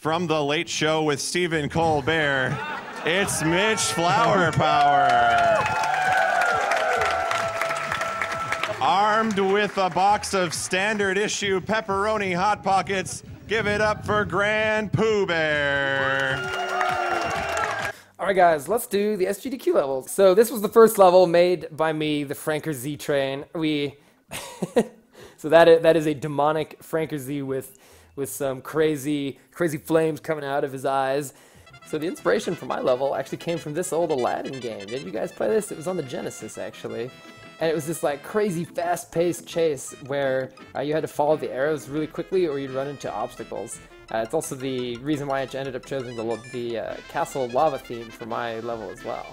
From the Late Show with Stephen Colbert, it's Mitch Flower Power. Armed with a box of standard issue pepperoni Hot Pockets, give it up for Grand Pooh Bear. All right, guys, let's do the SGDQ levels. So this was the first level made by me, the Franker Z Train. So that is a demonic Franker Z with some crazy flames coming out of his eyes. So the inspiration for my level actually came from this old Aladdin game. Did you guys play this? It was on the Genesis, actually. And it was this like crazy fast-paced chase where you had to follow the arrows really quickly or you'd run into obstacles. It's also the reason why I ended up choosing the castle lava theme for my level as well.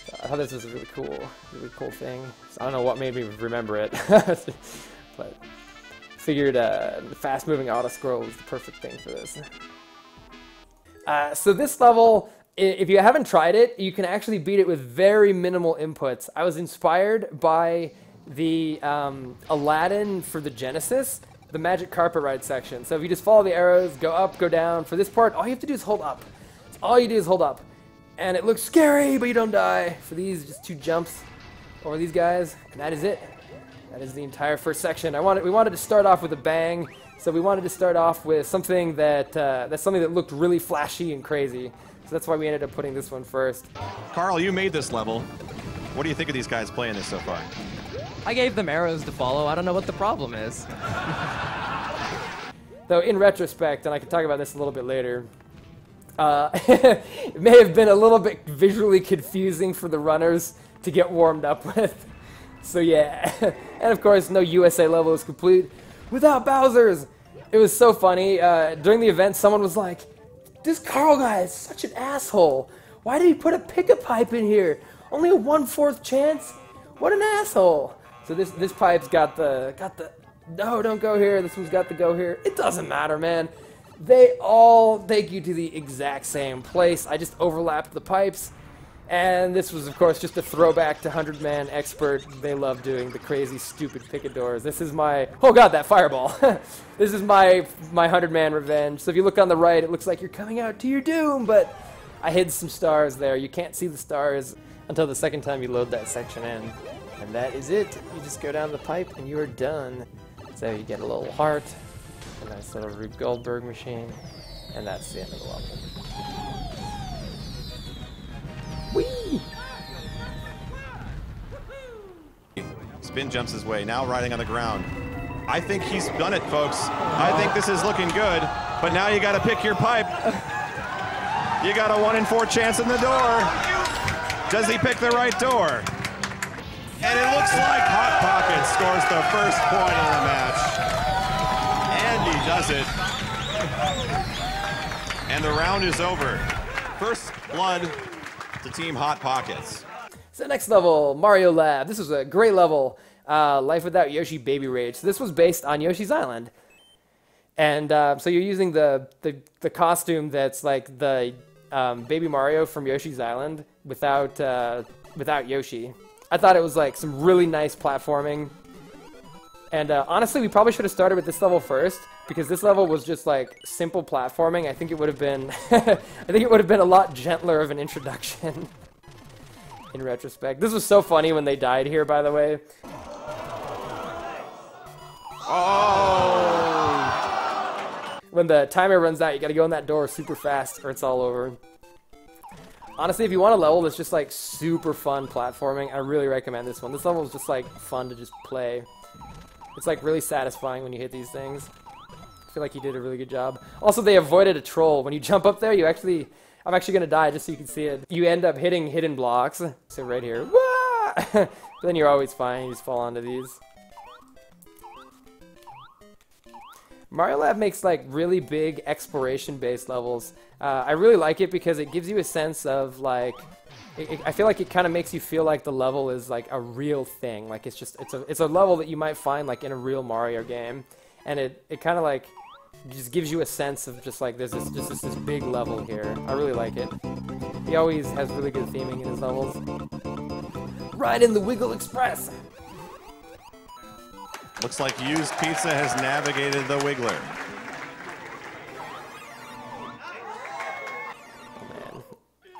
So I thought this was a really cool thing. So I don't know what made me remember it, but figured fast-moving auto-scroll was the perfect thing for this. So this level, if you haven't tried it, you can actually beat it with very minimal inputs. I was inspired by the Aladdin for the Genesis, the Magic Carpet Ride section. So if you just follow the arrows, go up, go down. For this part, all you have to do is hold up. All you do is hold up. And it looks scary, but you don't die. For these, just 2 jumps over these guys, and that is it. That is the entire first section. We wanted to start off with a bang, so we wanted to start off with something that looked really flashy and crazy. So that's why we ended up putting this one first. Carl, you made this level. What do you think of these guys playing this so far? I gave them arrows to follow. I don't know what the problem is. Though in retrospect, and I can talk about this a little bit later, it may have been a little bit visually confusing for the runners to get warmed up with. So yeah, and of course no USA level is complete without Bowser's. It was so funny. During the event, someone was like, "This Carl guy is such an asshole. Why did he put a pick-a pipe in here? Only a 1/4 chance? What an asshole!" So this pipe's got the no, don't go here. This one's got the go here. It doesn't matter, man. They all take you to the exact same place. I just overlapped the pipes. And this was, of course, just a throwback to 100-Man Expert. They love doing the crazy, stupid picadors. This is my... Oh, God, that fireball. This is my 100-Man revenge. So if you look on the right, it looks like you're coming out to your doom, but I hid some stars there. You can't see the stars until the second time you load that section in. And that is it. You just go down the pipe, and you are done. So you get a little heart, a nice little Rube Goldberg machine, and that's the end of the level. Whee! Spin jumps his way, now riding on the ground. I think he's done it, folks. I think this is looking good, but now you gotta pick your pipe. You got a 1 in 4 chance in the door. Does he pick the right door? And it looks like Hot Pocket scores the first point in the match. And he does it. And the round is over. First blood to Team Hot Pockets. So next level, Mario Lab. This was a great level, Life Without Yoshi Baby Rage. So this was based on Yoshi's Island. And so you're using the costume that's like the Baby Mario from Yoshi's Island without Yoshi. I thought it was like some really nice platforming. And honestly, we probably should have started with this level first, because this level was just like simple platforming. I think it would have been a lot gentler of an introduction in retrospect. This was so funny when they died here, by the way. Oh! When the timer runs out, you gotta go in that door super fast or it's all over. Honestly, if you want a level that's just like super fun platforming, I really recommend this one. This level is just like fun to just play. It's like really satisfying when you hit these things. I feel like you did a really good job. Also, they avoided a troll. When you jump up there, I'm actually gonna die just so you can see it. You end up hitting hidden blocks. So right here, but then you're always fine. You just fall onto these. Mario Lab makes like really big exploration-based levels. I really like it because it gives you a sense of like, I feel like it kind of makes you feel like the level is like a real thing. Like it's a level that you might find like in a real Mario game, and it kind of like just gives you a sense of just like there's this big level here. I really like it. He always has really good theming in his levels. Ride in the Wiggle Express. Looks like Used Pizza has navigated the Wiggler.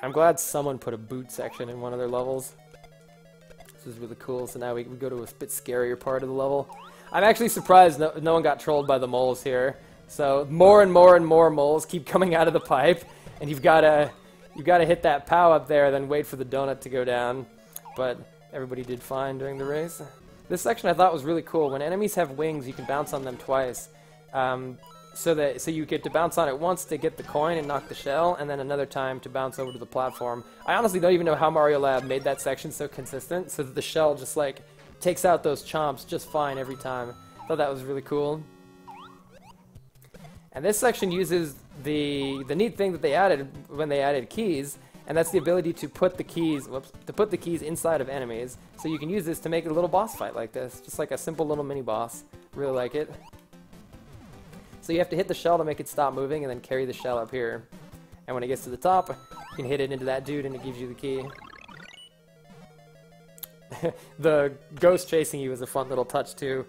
I'm glad someone put a boot section in one of their levels. This is really cool. So now we go to a bit scarier part of the level. I'm actually surprised no one got trolled by the moles here. So more and more and more moles keep coming out of the pipe, and you've got to hit that POW up there, then wait for the donut to go down. But everybody did fine during the race. This section I thought was really cool. When enemies have wings, you can bounce on them twice. So you get to bounce on it once to get the coin and knock the shell, and then another time to bounce over to the platform. I honestly don't even know how Mario Lab made that section so consistent, so that the shell just like takes out those chomps just fine every time. I thought that was really cool. And this section uses the neat thing that they added when they added keys, and that's the ability to put the keys inside of enemies. So you can use this to make a little boss fight like this, just like a simple little mini boss. Really like it. So you have to hit the shell to make it stop moving, and then carry the shell up here. And when it gets to the top, you can hit it into that dude, and it gives you the key. The ghost chasing you is a fun little touch too.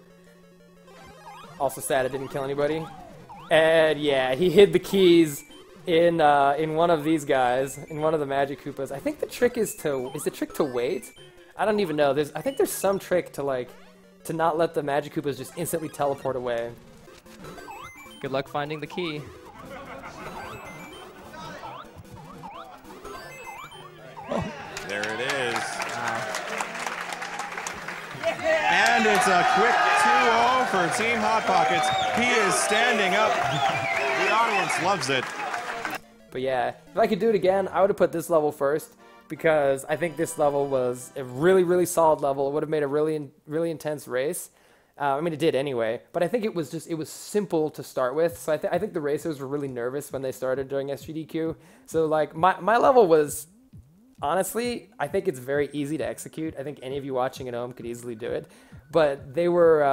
Also sad it didn't kill anybody. And yeah, he hid the keys in one of these guys, in one of the Magic Koopas. I think the trick is the trick to wait? I don't even know. I think there's some trick to not let the Magic Koopas just instantly teleport away. Good luck finding the key. There it is. And it's a quick 2-0 for Team Hot Pockets. He is standing up. The audience loves it. But yeah, if I could do it again, I would have put this level first, because I think this level was a really, really solid level. It would have made a really, really intense race. I mean, it did anyway, but I think it was simple to start with. So I think the racers were really nervous when they started during SGDQ. So like my level was, honestly, I think it's very easy to execute. I think any of you watching at home could easily do it. But they were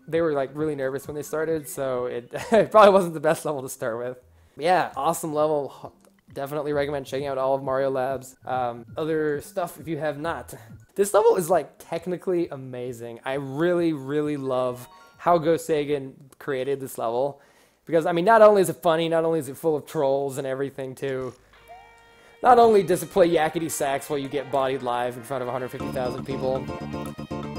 like really nervous when they started, so it probably wasn't the best level to start with. But yeah, awesome level. Definitely recommend checking out all of Mario Lab's other stuff if you have not. This level is like technically amazing. I really, really love how Go Sagan created this level, because I mean, not only is it funny, not only is it full of trolls and everything too. Not only does it play yakety sax while you get bodied live in front of 150,000 people,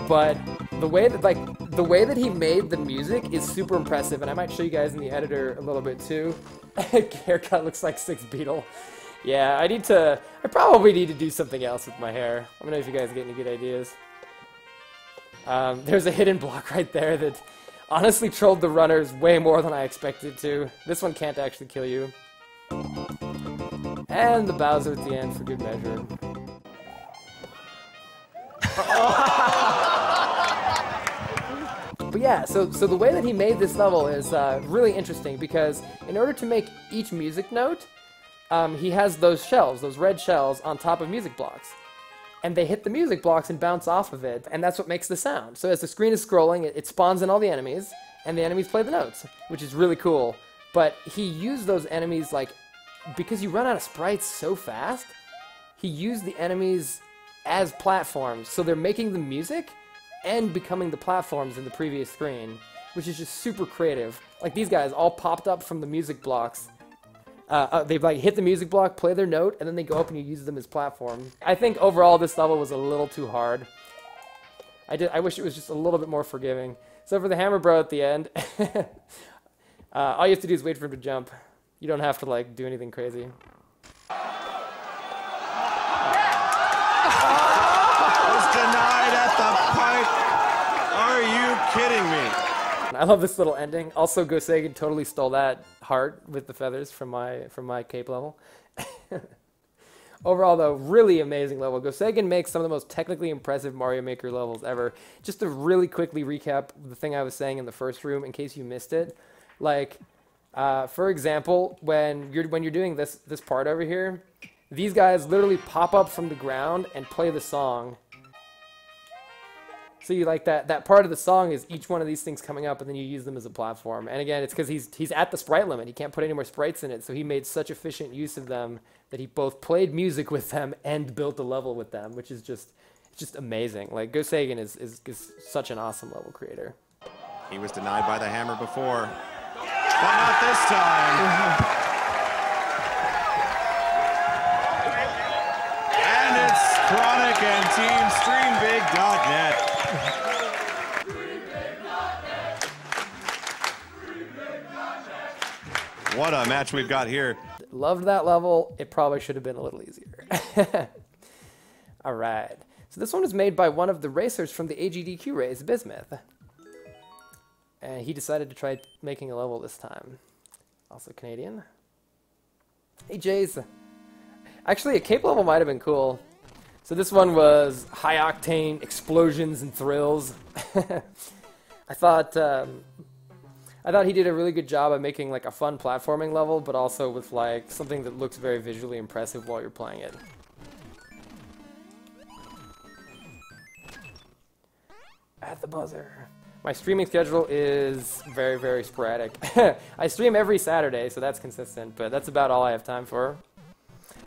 but the way that he made the music is super impressive, and I might show you guys in the editor a little bit too. Haircut looks like Six Beetle. Yeah, I probably need to do something else with my hair. Let me know if you guys get any good ideas. There's a hidden block right there that honestly trolled the runners way more than I expected to. This one can't actually kill you. And the Bowser at the end for good measure. But yeah, so the way that he made this level is really interesting, because in order to make each music note, he has those shells, those red shells, on top of music blocks. And they hit the music blocks and bounce off of it, and that's what makes the sound. So as the screen is scrolling, it spawns in all the enemies, and the enemies play the notes, which is really cool. But he used those enemies, like, because you run out of sprites so fast, he used the enemies as platforms. So they're making the music and becoming the platforms in the previous screen, which is just super creative. Like, these guys all popped up from the music blocks. They've like hit the music block, play their note, and then they go up and you use them as platform. I think overall this level was a little too hard. I wish it was just a little bit more forgiving. So for the Hammer Bro at the end, all you have to do is wait for him to jump. You don't have to like do anything crazy. Was denied at the pipe. Are you kidding me? I love this little ending. Also, Go Sagan totally stole that heart with the feathers from my cape level. Overall, though, really amazing level. Go Sagan makes some of the most technically impressive Mario Maker levels ever. Just to really quickly recap the thing I was saying in the first room, in case you missed it. Like, for example, when you're doing this part over here, these guys literally pop up from the ground and play the song. So you like that part of the song is each one of these things coming up, and then you use them as a platform. And again, it's because he's at the sprite limit. He can't put any more sprites in it, so he made such efficient use of them that he both played music with them and built a level with them, which is just amazing. Like, Go Sagan is such an awesome level creator. He was denied by the hammer before, but not this time. TeamStreamBig.net. What a match we've got here. Loved that level. It probably should have been a little easier. All right. So this one was made by one of the racers from the AGDQ race, Bismuth. And he decided to try making a level this time. Also Canadian. Hey, Jays. Actually, a cape level might have been cool. So this one was high octane explosions and thrills. I thought he did a really good job of making like a fun platforming level, but also with like something that looks very visually impressive while you're playing it. At the buzzer. My streaming schedule is very, very sporadic. I stream every Saturday, so that's consistent, but that's about all I have time for.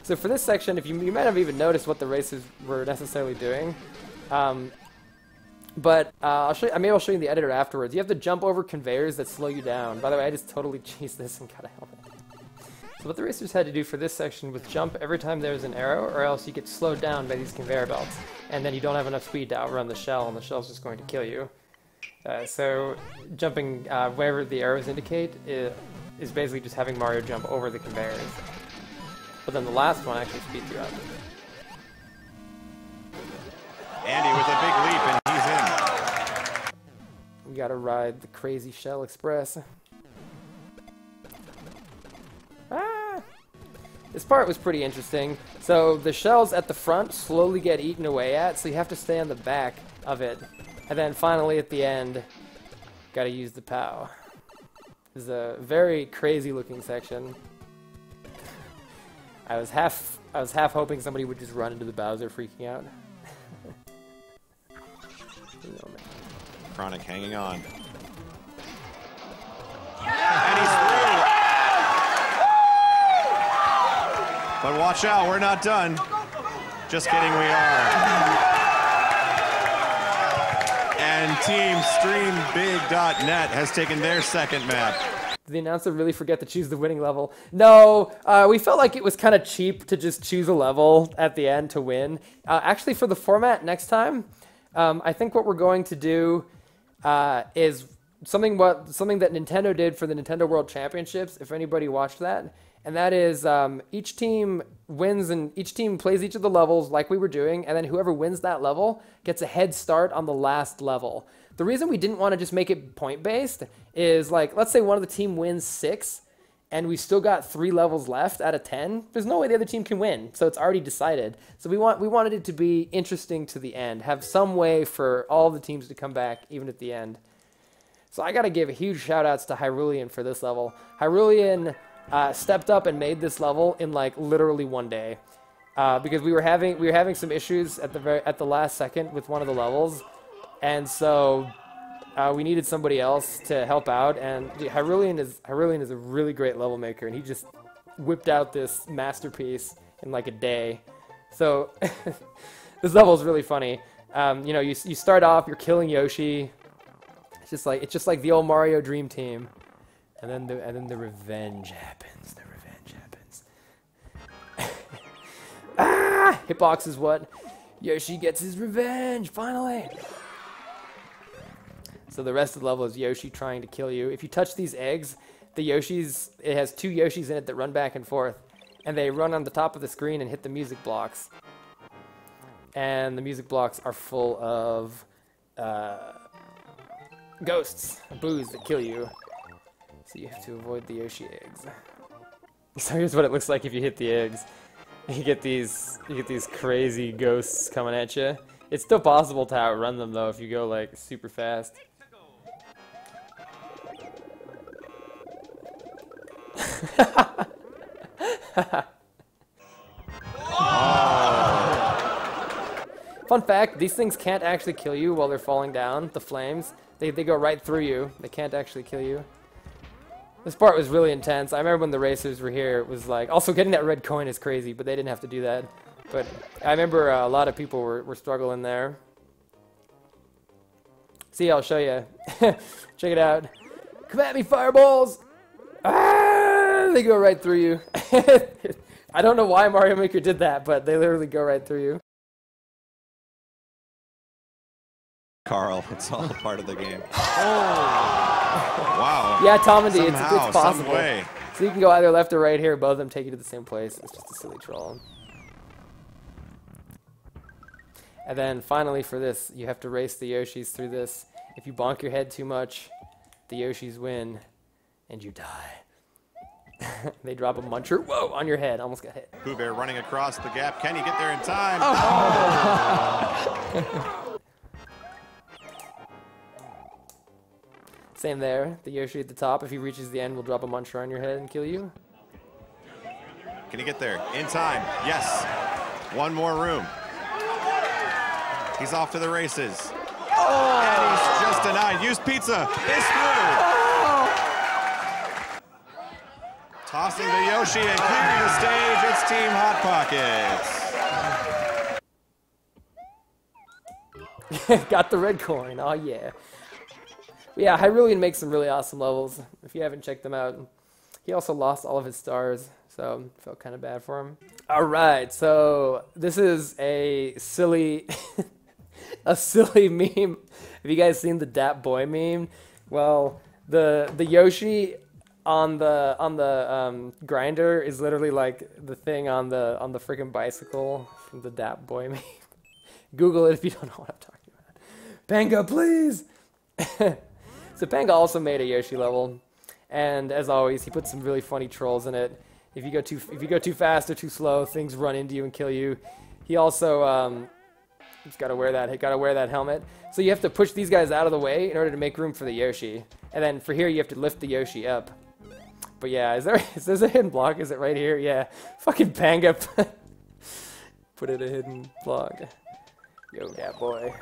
So for this section, if you might have even noticed what the racers were necessarily doing. But maybe I'll show you in the editor afterwards. You have to jump over conveyors that slow you down. By the way, I just totally cheesed this and got a helmet. So what the racers had to do for this section was jump every time there's an arrow, or else you get slowed down by these conveyor belts. And then you don't have enough speed to outrun the shell, and the shell's just going to kill you. So jumping wherever the arrows indicate is basically just having Mario jump over the conveyors. But then the last one actually speeds you up. Andy with a big leap, and he's in. We gotta ride the crazy Shell Express. Ah! This part was pretty interesting. So the shells at the front slowly get eaten away at, so you have to stay on the back of it. And then finally at the end, gotta use the POW. This is a very crazy looking section. I was half hoping somebody would just run into the Bowser freaking out. Chronic hanging on. And he's through. But watch out, we're not done. Just kidding, we are. And TeamStreamBig.net has taken their second map. Did the announcer really forget to choose the winning level? No, we felt like it was kind of cheap to just choose a level at the end to win. Actually, for the format next time, I think what we're going to do is something that Nintendo did for the Nintendo World Championships, if anybody watched that. And that is each team wins and each team plays each of the levels like we were doing, and then whoever wins that level gets a head start on the last level. The reason we didn't want to just make it point-based is, like, let's say one of the team wins 6, and we still got 3 levels left out of 10. There's no way the other team can win, so it's already decided. So we wanted it to be interesting to the end, have some way for all the teams to come back, even at the end. So I gotta give huge shout-outs to Hyrulean for this level. Hyrulean stepped up and made this level in like literally one day, because we were having some issues at the last second with one of the levels. And so we needed somebody else to help out, and Hyrulean is a really great level maker, and he just whipped out this masterpiece in like a day. So this level is really funny. You know, you start off, you're killing Yoshi. It's just like the old Mario Dream Team, and then the revenge happens. The revenge happens. Ah! Hitbox is what Yoshi gets his revenge finally. So the rest of the level is Yoshi trying to kill you. If you touch these eggs, it has 2 Yoshis in it that run back and forth, and they run on the top of the screen and hit the music blocks. And the music blocks are full of ghosts, boos that kill you. So you have to avoid the Yoshi eggs. So here's what it looks like if you hit the eggs. You get these crazy ghosts coming at you. It's still possible to outrun them though if you go like super fast. Fun fact, these things can't actually kill you while they're falling down, the flames. They go right through you. They can't actually kill you. This part was really intense. I remember when the racers were here, it was like, also getting that red coin is crazy, but they didn't have to do that. But I remember a lot of people were struggling there. See, I'll show you. Check it out. Come at me, fireballs! Ah! They go right through you. I don't know why Mario Maker did that, but they literally go right through you. Carl. It's all part of the game. Oh! Wow. Yeah, Tom and D, it's Somehow, possible. some way. So you can go either left or right here. Both of them take you to the same place. It's just a silly troll. And then finally for this, you have to race the Yoshis through this. If you bonk your head too much, the Yoshis win, and you die. They drop a muncher. Whoa, on your head. Almost got hit. Pooh Bear running across the gap. Can you get there in time? Oh. Same there. The Yoshi at the top, if he reaches the end, will drop a muncher on your head and kill you. Can he get there in time? Yes. One more room. He's off to the races. Oh. And he's just denied. Use pizza. It's through. Tossing to Yoshi and clearing the stage, it's Team Hot Pockets. Got the red coin, oh yeah. But yeah, Hyrulean makes some really awesome levels, if you haven't checked them out. He also lost all of his stars, so felt kind of bad for him. Alright, so this is a silly, a silly meme. Have you guys seen the Dat Boy meme? Well, the Yoshi on the grinder is literally like the thing on the freaking bicycle from the Dat Boy meme. Google it if you don't know what I'm talking about. Panga, please. So Panga also made a Yoshi level, and as always, he put some really funny trolls in it. If you go too fast or too slow, things run into you and kill you. He also he's gotta wear that helmet. So you have to push these guys out of the way in order to make room for the Yoshi. And then for here, you have to lift the Yoshi up. But yeah, is there a hidden block? Is it right here? Yeah. Fucking Panga put in a hidden block. Yo, that boy.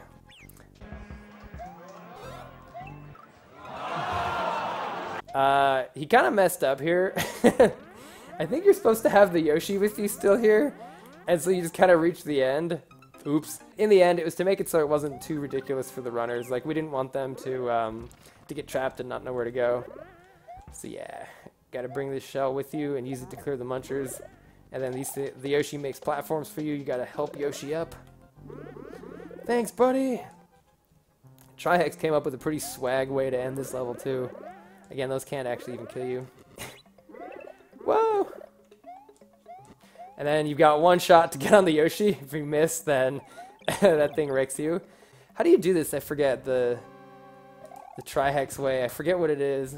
He kind of messed up here. I think you're supposed to have the Yoshi with you still here. And so you just kind of reach the end. Oops. In the end, it was to make it so it wasn't too ridiculous for the runners. Like, we didn't want them to get trapped and not know where to go. So yeah. Gotta bring this shell with you and use it to clear the munchers. And then the Yoshi makes platforms for you. You gotta help Yoshi up. Thanks, buddy! Trihex came up with a pretty swag way to end this level, too. Again, those can't actually even kill you. Whoa! And then you've got one shot to get on the Yoshi. If you miss, then that thing wrecks you. How do you do this? I forget. The Trihex way. I forget what it is.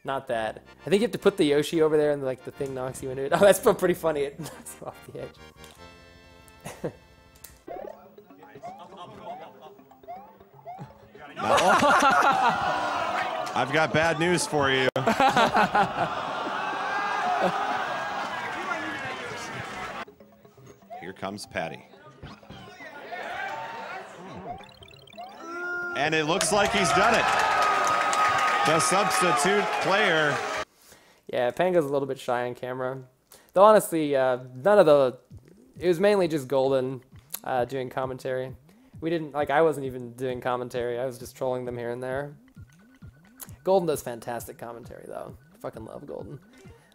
Not that. I think you have to put the Yoshi over there and like the thing knocks you into it. Oh, that's pretty funny. It knocks you off the edge. No. I've got bad news for you. Here comes Patty. And it looks like he's done it. The substitute player. Yeah, Panga's a little bit shy on camera. Though honestly, none of the... It was mainly just Golden doing commentary. We didn't... Like, I wasn't even doing commentary. I was just trolling them here and there. Golden does fantastic commentary, though. I fucking love Golden.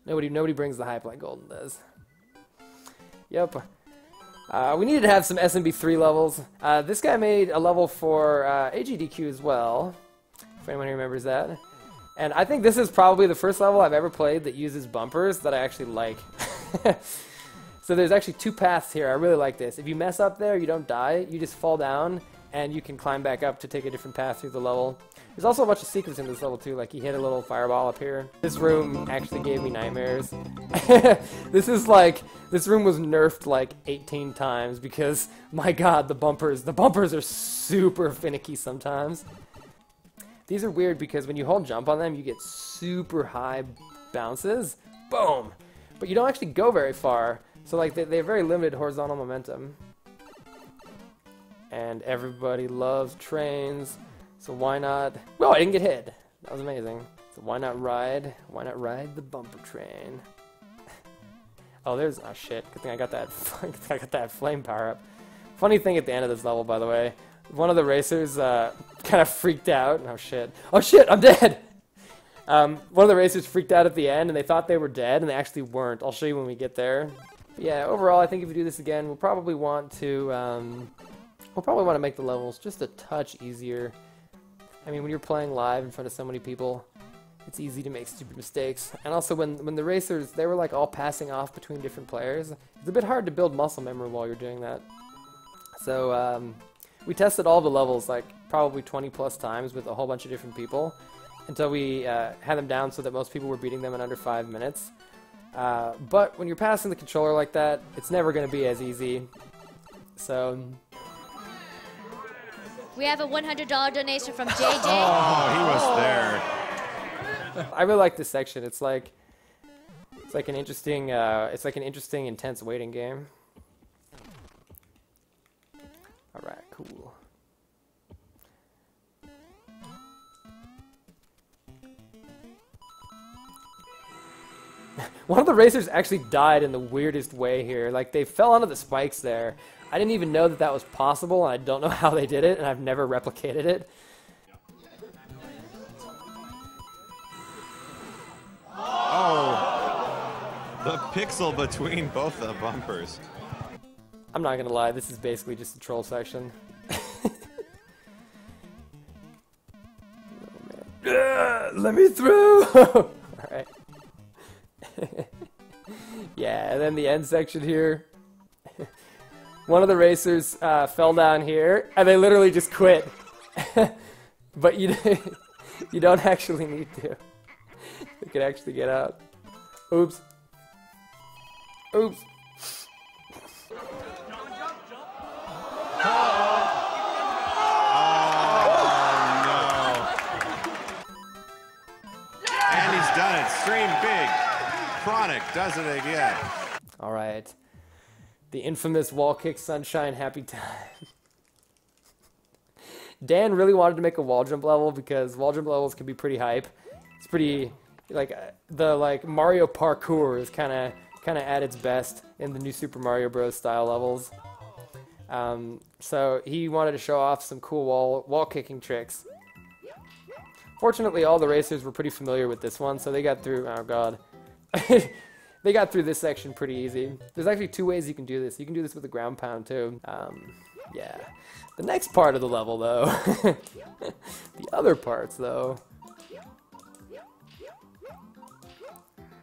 Nobody brings the hype like Golden does. Yep. We needed to have some SMB3 levels. This guy made a level for AGDQ as well. If anyone remembers that. And I think this is probably the first level I've ever played that uses bumpers that I actually like. So there's actually two paths here. I really like this. If you mess up there, you don't die. You just fall down, and you can climb back up to take a different path through the level. There's also a bunch of secrets in this level, too. Like, he hit a little fireball up here. This room actually gave me nightmares. This room was nerfed like 18 times because, my god, the bumpers are super finicky sometimes. These are weird because when you hold jump on them, you get super high bounces. Boom! But you don't actually go very far. So like they have very limited horizontal momentum. And everybody loves trains. So why not... Whoa, I didn't get hit. That was amazing. So why not ride the bumper train? Oh, there's... Oh shit, good thing I got that flame power up. Funny thing at the end of this level, by the way. One of the racers kind of freaked out. Oh shit. Oh shit, I'm dead! One of the racers freaked out at the end and they thought they were dead and they actually weren't. I'll show you when we get there. But yeah, overall I think if we do this again, we'll probably want to We'll probably want to make the levels just a touch easier. I mean, when you're playing live in front of so many people, it's easy to make stupid mistakes. And also, when the racers, they were like all passing off between different players, it's a bit hard to build muscle memory while you're doing that. So we tested all the levels like probably 20 plus times with a whole bunch of different people until we had them down so that most people were beating them in under 5 minutes. But when you're passing the controller like that, it's never going to be as easy. So... We have a $100 donation from JJ. Oh, he was there. I really like this section. It's like an interesting intense waiting game. All right, cool. One of the racers actually died in the weirdest way here. Like, they fell onto the spikes there. I didn't even know that that was possible, and I don't know how they did it, and I've never replicated it. Oh, the pixel between both the bumpers. I'm not gonna lie, this is basically just a troll section. Oh, man. Let me through! Alright. Yeah, and then the end section here. One of the racers fell down here, and they literally just quit. But you don't actually need to. You can actually get out. Oops. Oops. And he's done it. Stream big. Chronic does it again. All right. The infamous wall kick sunshine happy time. Dan really wanted to make a wall jump level because wall jump levels can be pretty hype. It's pretty the Mario parkour is kind of at its best in the new Super Mario Bros. Style levels. So he wanted to show off some cool wall kicking tricks. Fortunately, all the racers were pretty familiar with this one, so they got through. Oh god. They got through this section pretty easy. There's actually 2 ways you can do this. You can do this with a ground pound too. Yeah. The next part of the level though, the other parts though,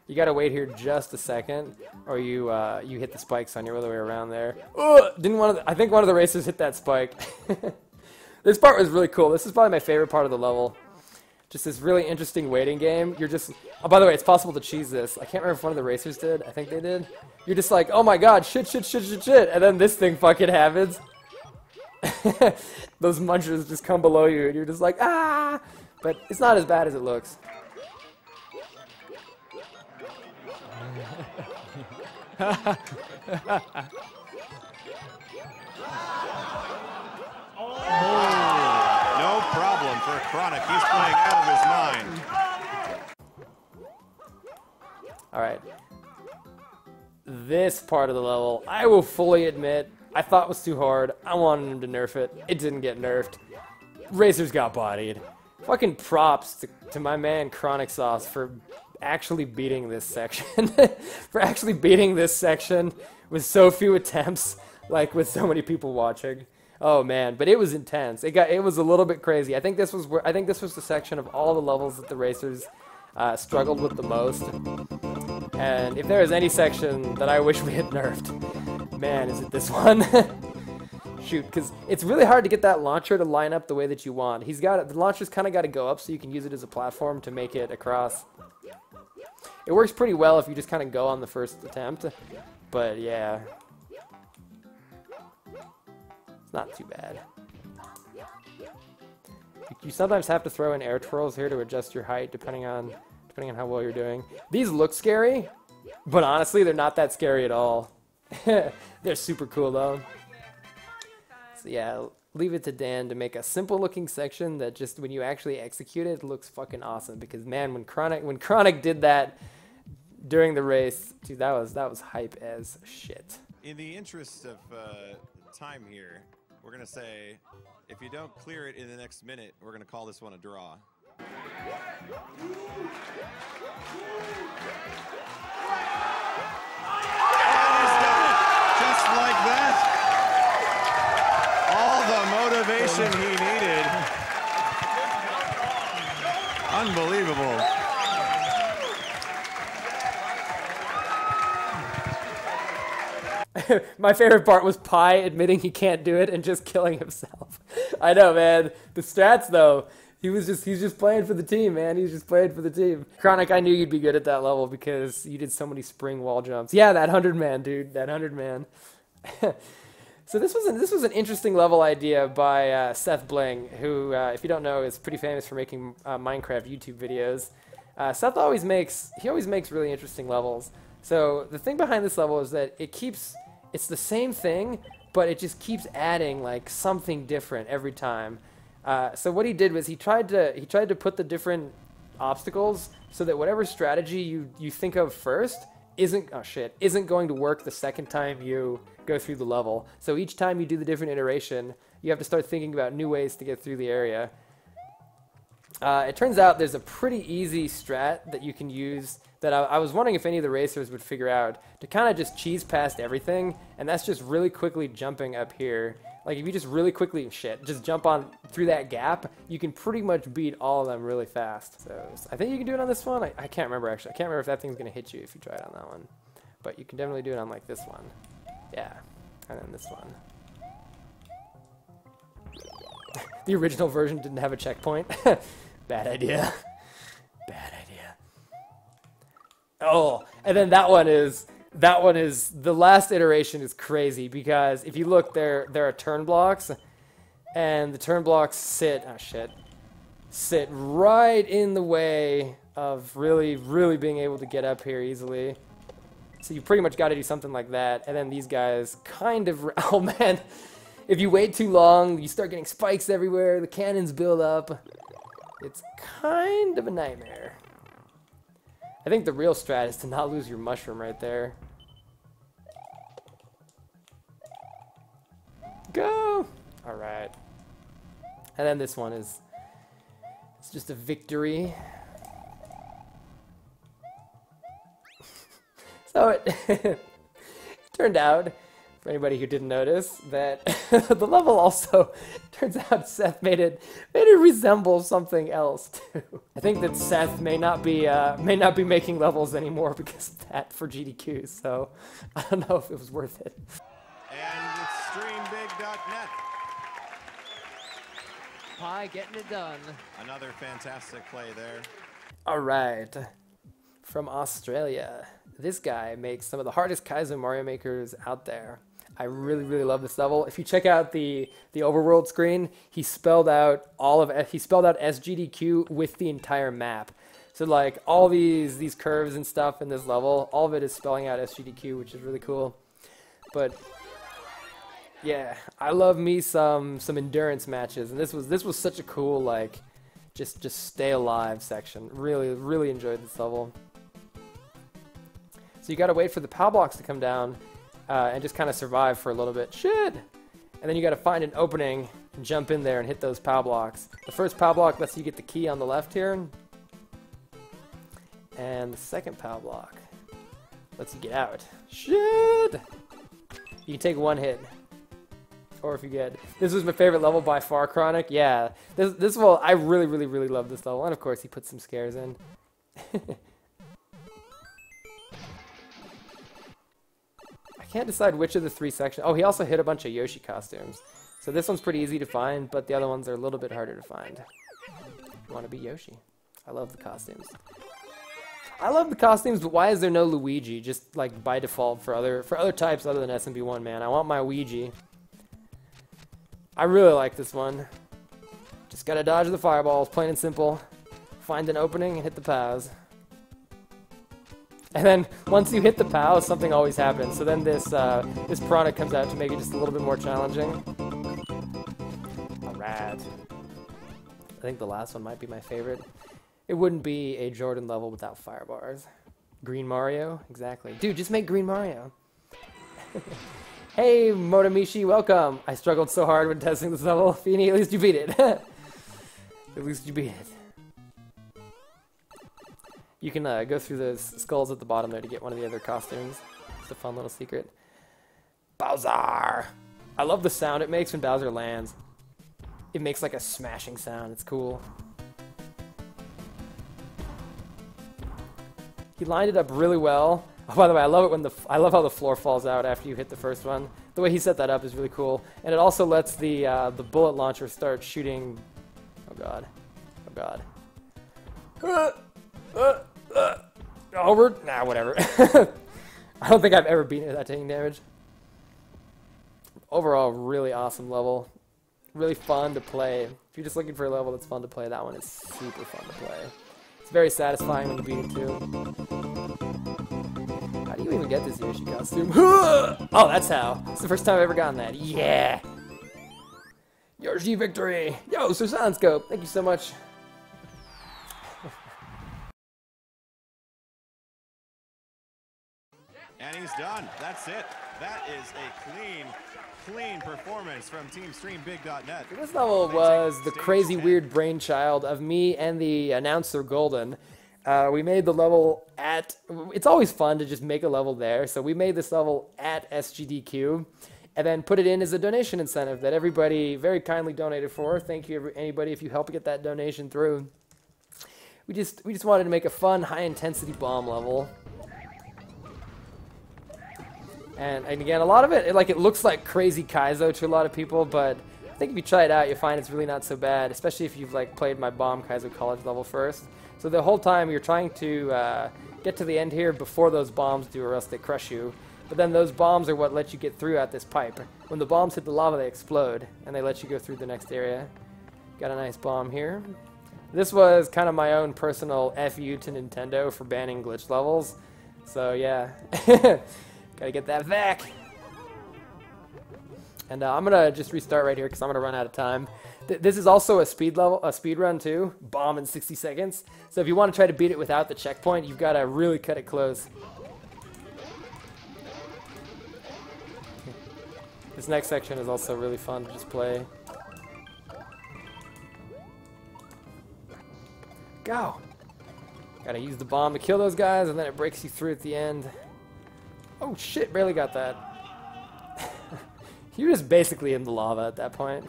you gotta wait here just a second, or you hit the spikes on your other way around there. I think one of the racers hit that spike. This part was really cool. This is probably my favorite part of the level. Just this really interesting waiting game. You're just... Oh, by the way, it's possible to cheese this. I can't remember if one of the racers did. I think they did. You're just like, oh my god, shit. And then this thing fucking happens. Those munchers just come below you, and you're just like, ah! But it's not as bad as it looks. No problem for Chronic. He's playing out of his mind. Alright. This part of the level, I will fully admit, I thought was too hard. I wanted him to nerf it. It didn't get nerfed. Racers got bodied. Fucking props to my man Chronic Sauce for actually beating this section. For actually beating this section with so few attempts, like with so many people watching. Oh man, but it was intense. It was a little bit crazy. I think this was the section of all the levels that the racers struggled with the most. And if there is any section that I wish we had nerfed, man, is it this one? Shoot, because it's really hard to get that launcher to line up the way that you want. The launcher's kind of got to go up so you can use it as a platform to make it across. It works pretty well if you just kind of go on the first attempt, but yeah. It's not too bad. You sometimes have to throw in air twirls here to adjust your height depending on how well you're doing. These look scary, but honestly they're not that scary at all. They're super cool though. So yeah, leave it to Dan to make a simple looking section that just when you actually execute it looks fucking awesome, because man, when Chronic did that during the race, dude, that was hype as shit. In the interest of time here, we're going to say, if you don't clear it in the next minute, we're going to call this one a draw. And he's done it, just like that. All My favorite part was Pi admitting he can't do it and just killing himself. I know, man. The strats, though. He's just playing for the team, man. He's just playing for the team. Chronic, I knew you'd be good at that level because you did so many spring wall jumps. Yeah, that 100-man, dude. That 100-man. So this was an interesting level idea by Seth Bling, who, if you don't know, is pretty famous for making Minecraft YouTube videos. Seth always makes really interesting levels. So the thing behind this level is that it's the same thing, but it just keeps adding like something different every time. So what he did was he tried to put the different obstacles so that whatever strategy you think of first isn't going to work the second time you go through the level. So each time you do the different iteration, you have to start thinking about new ways to get through the area. It turns out there's a pretty easy strat that you can use that I was wondering if any of the racers would figure out to kind of just cheese past everything, and that's just really quickly jumping up here. Like if you just really quickly just jump on through that gap, you can pretty much beat all of them really fast. So I think you can do it on this one. I can't remember actually. I can't remember if that thing's gonna hit you if you try it on that one, but you can definitely do it on like this one. Yeah, and then this one. The original version didn't have a checkpoint. Bad idea. Bad idea. Oh, and then that one is the last iteration is crazy because if you look there are turn blocks, and the turn blocks sit right in the way of really being able to get up here easily. So you pretty much got to do something like that, and then these guys kind of, oh man, if you wait too long, you start getting spikes everywhere, the cannons build up. It's kind of a nightmare. I think the real strat is to not lose your mushroom right there. Go! Alright. And then this one it's just a victory. So it turned out, for anybody who didn't notice, that the level also turns out Seth made it resemble something else too. I think that Seth may not be making levels anymore because of that for GDQ. So I don't know if it was worth it. And it's streambig.net. Pi getting it done. Another fantastic play there. All right, from Australia. This guy makes some of the hardest Kaizo Mario makers out there. I really love this level. If you check out the overworld screen, he spelled out SGDQ with the entire map. So like all these curves and stuff in this level, all of it is spelling out SGDQ, which is really cool. But yeah, I love me some endurance matches, and this was such a cool like just stay alive section. Really enjoyed this level. So you gotta wait for the POW blocks to come down and just kind of survive for a little bit. Shit! And then you gotta find an opening and jump in there and hit those POW blocks. The first POW block lets you get the key on the left here. And the second POW block lets you get out. Shit! You can take one hit. Or if you get... This was my favorite level by far, Chronic. Yeah. This level, I really love this level. And of course, he put some scares in. Can't decide which of the three sections. Oh, he also hit a bunch of Yoshi costumes. So this one's pretty easy to find, but the other ones are a little bit harder to find. You want to be Yoshi. I love the costumes. I love the costumes, but why is there no Luigi? Just like by default for other types other than SMB1, man. I want my Ouija. I really like this one. Just gotta dodge the fireballs, plain and simple. Find an opening and hit the POWs. And then once you hit the POW, something always happens. So then this product comes out to make it just a little bit more challenging. Alright. I think the last one might be my favorite. It wouldn't be a Jordan level without fire bars. Green Mario? Exactly. Dude, just make Green Mario. Hey, Motamishi, welcome. I struggled so hard when testing this level. Feeny, at least you beat it. At least you beat it. You can go through those skulls at the bottom there to get one of the other costumes. It's a fun little secret. Bowser! I love the sound it makes when Bowser lands. It makes like a smashing sound. It's cool. He lined it up really well. Oh, by the way, I love it when I love how the floor falls out after you hit the first one. The way he set that up is really cool, and it also lets the bullet launcher start shooting. Oh god, oh god. Over? Nah, whatever. I don't think I've ever beaten it without taking damage. Overall, really awesome level. Really fun to play. If you're just looking for a level that's fun to play, that one is super fun to play. It's very satisfying when you beat it too. How do you even get this Yoshi costume? Oh, that's how. It's the first time I've ever gotten that. Yeah! Yoshi victory! Yo, Sir Soundscope, thank you so much. And he's done. That's it. That is a clean performance from Team StreamBig.net. This level was the crazy weird brainchild of me and the announcer Golden. We made the level at... It's always fun to just make a level there, so we made this level at SGDQ and then put it in as a donation incentive that everybody very kindly donated for. Thank you, anybody, if you help get that donation through. We just wanted to make a fun, high-intensity bomb level. And again, a lot of it looks like crazy Kaizo to a lot of people, but I think if you try it out, you'll find it's really not so bad, especially if you've played my Bomb Kaizo College level first. So the whole time you're trying to get to the end here before those bombs do, or else they crush you. But then those bombs are what let you get through at this pipe. When the bombs hit the lava, they explode, and they let you go through the next area. Got a nice bomb here. This was kind of my own personal FU to Nintendo for banning glitch levels. So yeah. Gotta get that back. And I'm gonna just restart right here because I'm gonna run out of time. This is also a speed run too. Bomb in 60 seconds. So if you want to try to beat it without the checkpoint, you've got to really cut it close. This next section is also really fun to just play. Go! Gotta use the bomb to kill those guys, and then it breaks you through at the end. Oh shit, barely got that. You're just basically in the lava at that point.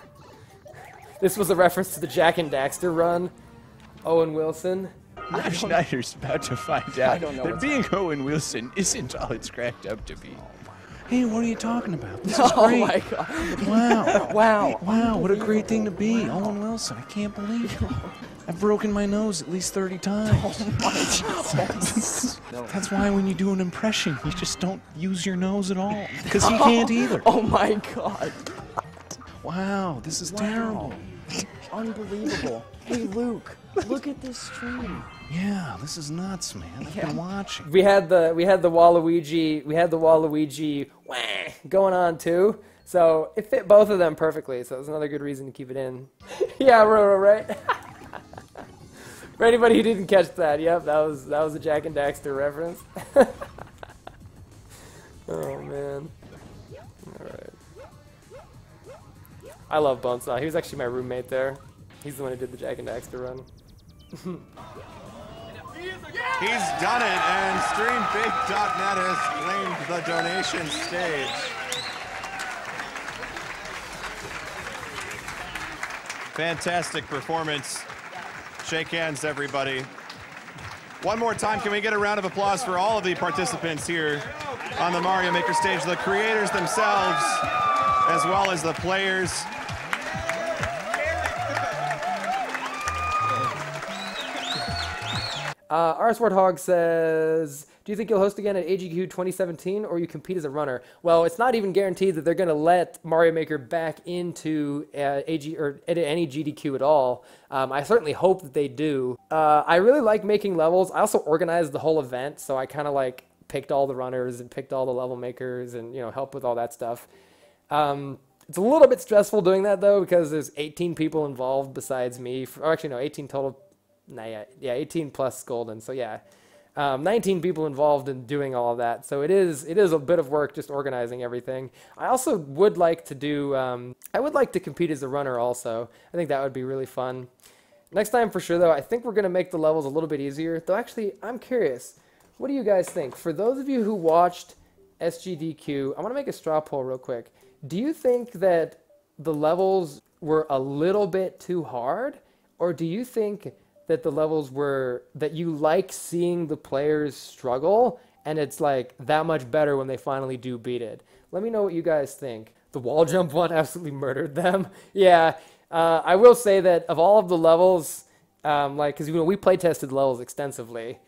This was a reference to the Jak and Daxter run. Owen Wilson. Rob Schneider's about to find out that being Owen Wilson isn't all it's cracked up to be. Hey, what are you talking about? This is great. Oh my god. Wow. Wow. Wow, what a great thing to be. Owen Wilson, I can't believe it. I've broken my nose at least 30 times. Oh my god. That's why when you do an impression, you just don't use your nose at all. Because he can't either. Oh my god. Wow, this is terrible. Unbelievable. Hey Luke, look at this stream. Yeah, this is nuts, man. I've been watching. We had the Waluigi wah, going on too. So it fit both of them perfectly. So it was another good reason to keep it in. Yeah, Roro, right? For anybody who didn't catch that, yep, that was a Jak and Daxter reference. Oh man. Alright. I love Bonesaw. He was actually my roommate there. He's the one who did the Jak and Daxter run. He's done it, and StreamBig.net has claimed the donation stage. Fantastic performance. Shake hands, everybody. One more time, can we get a round of applause for all of the participants here on the Mario Maker stage, the creators themselves, as well as the players. RS Warthog says, do you think you'll host again at AGDQ 2017, or you compete as a runner? Well, it's not even guaranteed that they're going to let Mario Maker back into any GDQ at all. I certainly hope that they do. I really like making levels. I also organized the whole event, so I kind of picked all the runners and picked all the level makers and help with all that stuff. It's a little bit stressful doing that though, because there's 18 people involved besides me. Or actually, no, 18 total. Nah, yeah, 18 plus Golden. So yeah, 19 people involved in doing all of that. So it is a bit of work just organizing everything. I also would like to do. I would like to compete as a runner also. I think that would be really fun. Next time for sure though, I think we're gonna make the levels a little bit easier. Though actually, I'm curious. What do you guys think? For those of you who watched SGDQ, I want to make a straw poll real quick. Do you think that the levels were a little bit too hard, or do you think that the levels were, that you like seeing the players struggle and it's like that much better when they finally do beat it. Let me know what you guys think. The wall jump one absolutely murdered them. Yeah, I will say that of all of the levels, like, because we play tested levels extensively,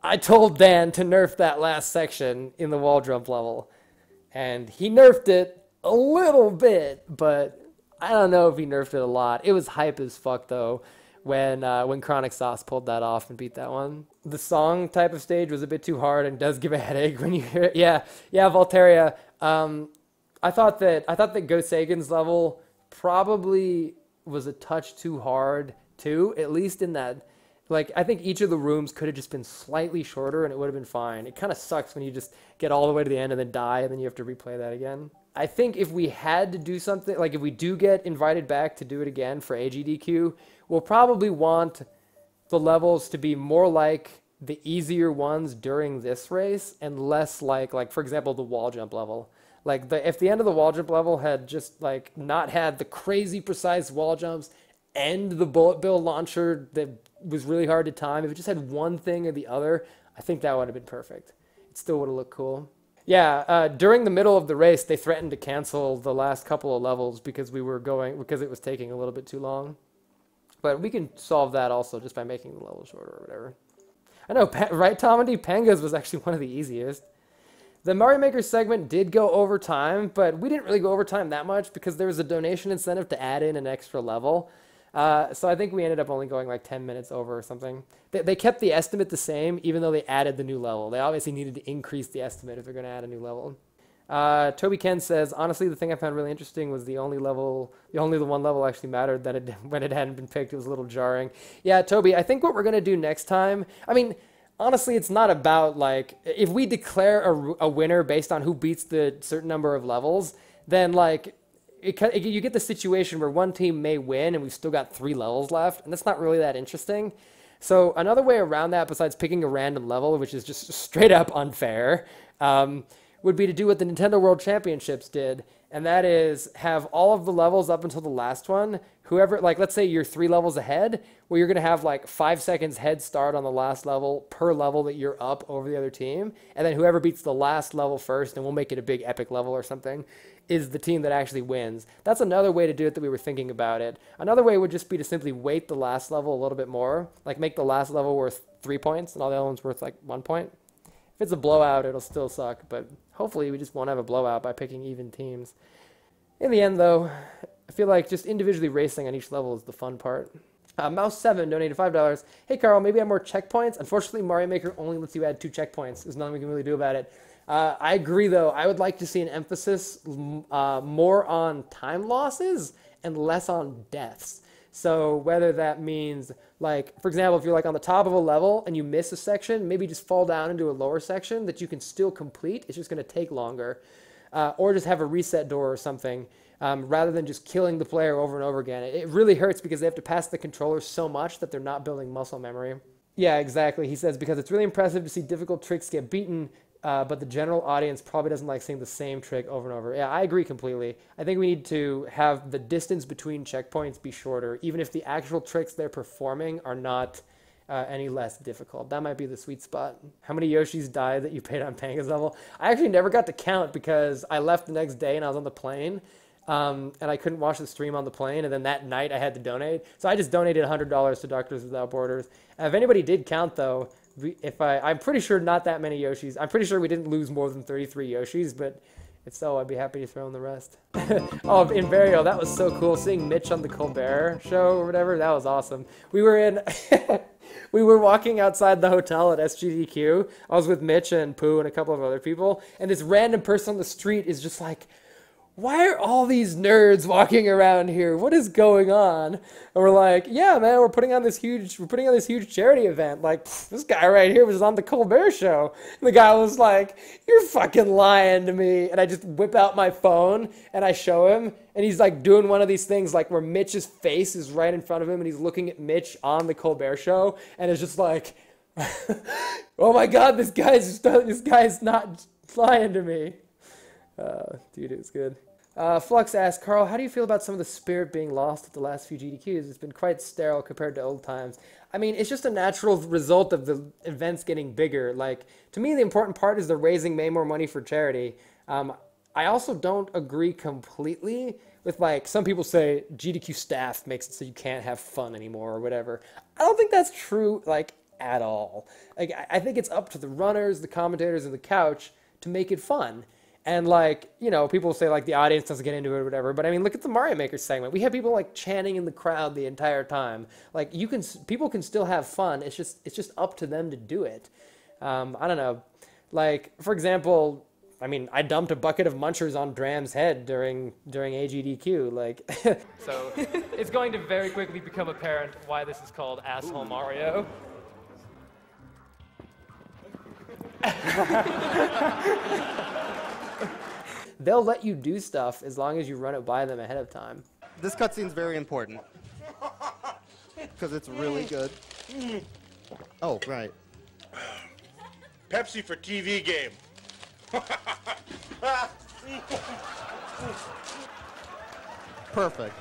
I told Dan to nerf that last section in the wall jump level, and he nerfed it a little bit, but I don't know if he nerfed it a lot. It was hype as fuck though when Chronic Sauce pulled that off and beat that one. The song type of stage was a bit too hard and does give a headache when you hear it. Yeah, Voltaria. I thought that Go Sagan's level probably was a touch too hard too, at least in that, like, I think each of the rooms could have just been slightly shorter and it would have been fine. It kind of sucks when you just get all the way to the end and then die and then you have to replay that again. I think if we had to do something, like if we do get invited back to do it again for AGDQ, we'll probably want the levels to be more like the easier ones during this race and less like for example, the wall jump level. Like, if the end of the wall jump level had just, like, not had the crazy precise wall jumps and the bullet bill launcher that was really hard to time, if it just had one thing or the other, I think that would have been perfect. It still would have looked cool. Yeah, during the middle of the race, they threatened to cancel the last couple of levels because it was taking a little bit too long. But we can solve that also just by making the level shorter or whatever. I know, right, Tomedy? Pangas was actually one of the easiest. The Mario Maker segment did go over time, but we didn't really go over time that much because there was a donation incentive to add in an extra level. So I think we ended up only going like 10 minutes over or something. They kept the estimate the same, even though they added the new level. They obviously needed to increase the estimate if they're going to add a new level. Toby Ken says, honestly, the thing I found really interesting was the only the one level actually mattered when it hadn't been picked. It was a little jarring. Yeah, Toby, I think what we're going to do next time, I mean, honestly, it's not about, like, if we declare a winner based on who beats the certain number of levels, then, like, you get the situation where one team may win and we've still got 3 levels left, and that's not really that interesting. So another way around that, besides picking a random level, which is just straight up unfair, would be to do what the Nintendo World Championships did, and that is have all of the levels up until the last one. Whoever, like, let's say you're 3 levels ahead, well, you're going to have like 5 seconds head start on the last level per level that you're up over the other team. And then whoever beats the last level first, and we'll make it a big epic level or something, is the team that actually wins. That's another way to do it that we were thinking about it. Another way would just be to simply weight the last level a little bit more, like make the last level worth 3 points and all the other ones worth like 1 point. If it's a blowout, it'll still suck, but hopefully we just won't have a blowout by picking even teams. In the end, though, I feel like just individually racing on each level is the fun part. Mouse7 donated $5. Hey, Carl, maybe add more checkpoints. Unfortunately, Mario Maker only lets you add 2 checkpoints. There's nothing we can really do about it. I agree, though. I would like to see an emphasis more on time losses and less on deaths. So whether that means, like, for example, if you're like on the top of a level and you miss a section, maybe just fall down into a lower section that you can still complete. It's just going to take longer. Or just have a reset door or something, rather than just killing the player over and over again. It really hurts because they have to pass the controller so much that they're not building muscle memory. Yeah, exactly. He says, because it's really impressive to see difficult tricks get beaten, but the general audience probably doesn't like seeing the same trick over and over. Yeah, I agree completely. I think we need to have the distance between checkpoints be shorter, even if the actual tricks they're performing are not any less difficult. That might be the sweet spot. How many Yoshis died that you paid on Panga's level? I actually never got to count because I left the next day and I was on the plane, and I couldn't watch the stream on the plane, and then that night I had to donate. So I just donated $100 to Doctors Without Borders. If anybody did count, though, I'm pretty sure not that many Yoshis. I'm pretty sure we didn't lose more than 33 Yoshis, but if so, I'd be happy to throw in the rest. Oh, in Burial, that was so cool. Seeing Mitch on the Colbert show or whatever, that was awesome. We were in... We were walking outside the hotel at SGDQ. I was with Mitch and Pooh and a couple of other people, and this random person on the street is just like, why are all these nerds walking around here? What is going on? And we're like, yeah, man, we're putting on this huge charity event. Like, this guy right here was on the Colbert Show. And the guy was like, you're fucking lying to me. And I just whip out my phone and I show him, and he's like doing one of these things like where Mitch's face is right in front of him and he's looking at Mitch on the Colbert Show, and it's just like, oh my God, this guy's not lying to me. Dude, it was good. Flux asks, Carl, how do you feel about some of the spirit being lost at the last few GDQs? It's been quite sterile compared to old times. I mean, it's just a natural result of the events getting bigger. Like, to me, the important part is they're raising way more money for charity. I also don't agree completely with, like, some people say GDQ staff makes it so you can't have fun anymore or whatever. I don't think that's true, like, at all. Like, I think it's up to the runners, the commentators, and the couch to make it fun. And, like, you know, people say, like, the audience doesn't get into it or whatever. But, I mean, look at the Mario Maker segment. We had people, like, chanting in the crowd the entire time. Like, people can still have fun. It's just up to them to do it. I don't know. Like, for example, I mean, I dumped a bucket of munchers on Dram's head during AGDQ. Like, so it's going to very quickly become apparent why this is called Asshole Mario. They'll let you do stuff as long as you run it by them ahead of time. This cutscene's very important because it's really good. Oh, right. Pepsi for TV game. Perfect.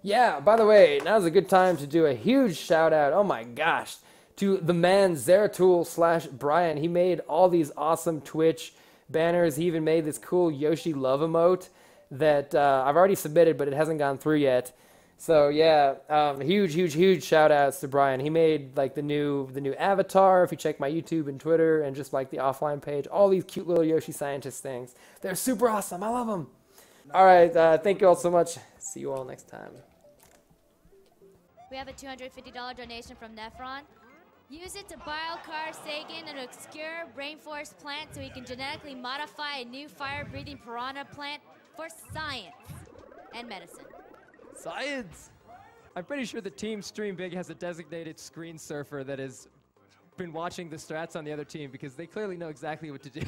Yeah, by the way, now's a good time to do a huge shout out, oh my gosh, to the man Zeratul/Brian. He made all these awesome Twitch banners. He even made this cool Yoshi love emote that I've already submitted, but it hasn't gone through yet. So yeah, huge shout outs to Brian. He made like the new avatar, if you check my YouTube and Twitter, and just like the offline page, all these cute little Yoshi scientist things. They're super awesome. I love them. All right, thank you all so much. See you all next time. We have a $250 donation from Nephron. Use it to biocar Sagan, an obscure rainforest plant, so he can genetically modify a new fire-breathing piranha plant for science and medicine. Science! I'm pretty sure the team Stream Big has a designated screen surfer that has been watching the strats on the other team because they clearly know exactly what to do.